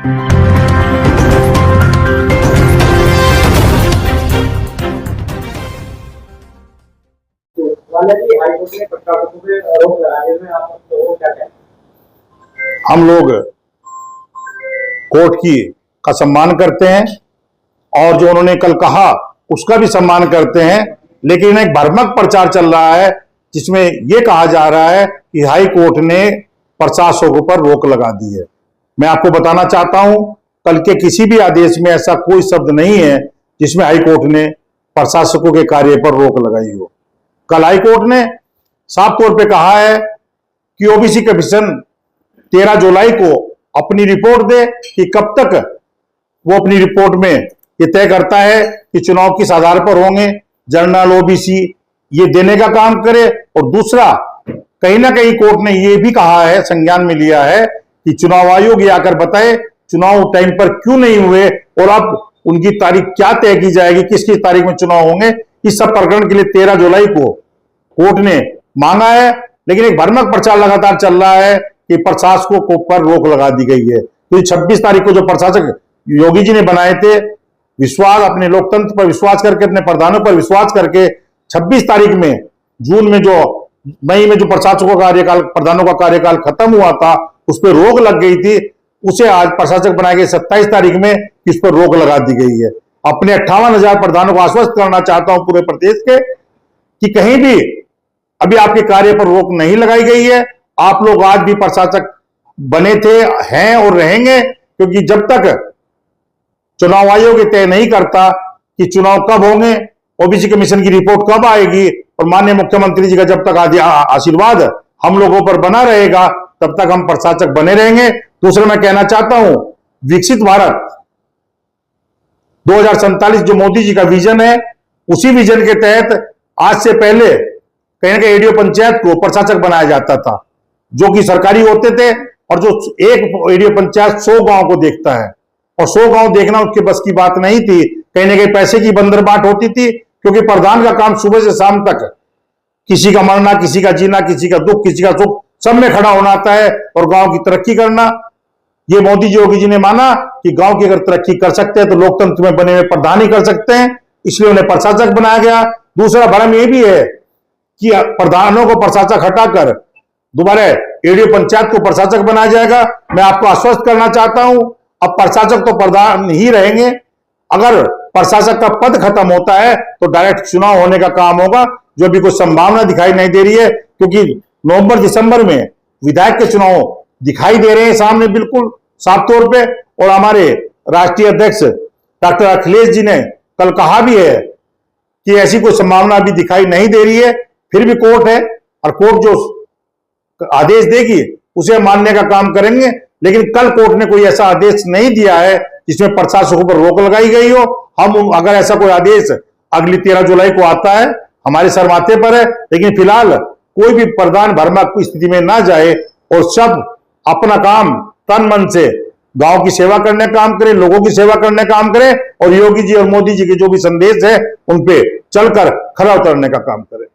हम लोग कोर्ट का सम्मान करते हैं और जो उन्होंने कल कहा उसका भी सम्मान करते हैं, लेकिन एक भ्रामक प्रचार चल रहा है जिसमें यह कहा जा रहा है कि हाई कोर्ट ने प्रशासकों पर रोक लगा दी है। मैं आपको बताना चाहता हूं, कल के किसी भी आदेश में ऐसा कोई शब्द नहीं है जिसमें हाई कोर्ट ने प्रशासकों के कार्य पर रोक लगाई हो। कल हाई कोर्ट ने साफ तौर पे कहा है कि ओबीसी कमीशन 13 जुलाई को अपनी रिपोर्ट दे कि कब तक वो अपनी रिपोर्ट में ये तय करता है कि चुनाव किस आधार पर होंगे, जनरल ओबीसी, ये देने का काम करे। और दूसरा, कहीं ना कहीं कोर्ट ने ये भी कहा है, संज्ञान में लिया है कि चुनाव आयोग ये आकर बताए चुनाव टाइम पर क्यों नहीं हुए और अब उनकी तारीख क्या तय की जाएगी, किसकी तारीख में चुनाव होंगे। इस सब प्रकरण के लिए 13 जुलाई को कोर्ट ने मांगा है, लेकिन एक भ्रामक प्रचार लगातार चल रहा है कि प्रशासकों पर रोक लगा दी गई है। तो 26 तारीख को जो प्रशासक योगी जी ने बनाए थे, विश्वास, अपने लोकतंत्र पर विश्वास करके, अपने प्रधानों पर विश्वास करके 26 तारीख में जून में जो मई में जो प्रशासकों का कार्यकाल, प्रधानों का कार्यकाल खत्म हुआ था, उस पर रोक लग गई थी, उसे आज प्रशासक बनाए गए 27 तारीख में इस पर रोक लगा दी गई है। अपने 58,000 प्रधानों को आश्वस्त करना चाहता हूं पूरे प्रदेश के कि कहीं भी अभी आपके कार्य पर रोक नहीं लगाई गई है। आप लोग आज भी प्रशासक बने थे, हैं और रहेंगे, क्योंकि जब तक चुनाव आयोग तय नहीं करता कि चुनाव कब होंगे, ओबीसी कमीशन की रिपोर्ट कब आएगी और माननीय मुख्यमंत्री जी का जब तक आशीर्वाद हम लोगों पर बना रहेगा, तब तक हम प्रशासक बने रहेंगे। दूसरा, मैं कहना चाहता हूं, विकसित भारत 2047 जो मोदी जी का विजन है, उसी विजन के तहत आज से पहले कहीं ना कहीं एडीओ पंचायत को प्रशासक बनाया जाता था, जो कि सरकारी होते थे, और जो एक एडीओ पंचायत 100 गांव को देखता है, और 100 गांव देखना उसके बस की बात नहीं थी। कहीं ना कहीं पैसे की बंदरबाट होती थी, क्योंकि प्रधान का काम सुबह से शाम तक किसी का मरना, किसी का जीना, किसी का दुख, किसी का सुख, सब में खड़ा होना आता है और गांव की तरक्की करना। ये मोदी जी, योगी जी ने माना कि गांव की अगर तरक्की कर सकते हैं तो लोकतंत्र में बने हुए प्रधान ही कर सकते हैं, इसलिए उन्हें प्रशासक बनाया गया। दूसरा भ्रम यह भी है कि प्रधानों को प्रशासक हटाकर दोबारा एडीओ पंचायत को प्रशासक बनाया जाएगा। मैं आपको आश्वस्त करना चाहता हूं, अब प्रशासक तो प्रधान ही रहेंगे। अगर प्रशासक का पद खत्म होता है तो डायरेक्ट चुनाव होने का काम होगा, जो अभी कोई संभावना दिखाई नहीं दे रही है, क्योंकि नवंबर दिसंबर में विधायक के चुनाव दिखाई दे रहे हैं सामने बिल्कुल साफ तौर पे। और हमारे राष्ट्रीय अध्यक्ष डॉक्टर अखिलेश जी ने कल कहा भी है कि ऐसी कोई संभावना अभी दिखाई नहीं दे रही है। फिर भी कोर्ट है और कोर्ट जो आदेश देगी उसे मानने का काम करेंगे, लेकिन कल कोर्ट ने कोई ऐसा आदेश नहीं दिया है जिसमें प्रशासकों पर रोक लगाई गई हो। हम अगर ऐसा कोई आदेश अगली 13 जुलाई को आता है, हमारे सर माथे पर है, लेकिन फिलहाल कोई भी प्रधान भ्रामक स्थिति में ना जाए और सब अपना काम तन मन से गांव की सेवा करने का काम करें, लोगों की सेवा करने का काम करें, और योगी जी और मोदी जी के जो भी संदेश है उन पे चलकर खरा उतरने का काम करें।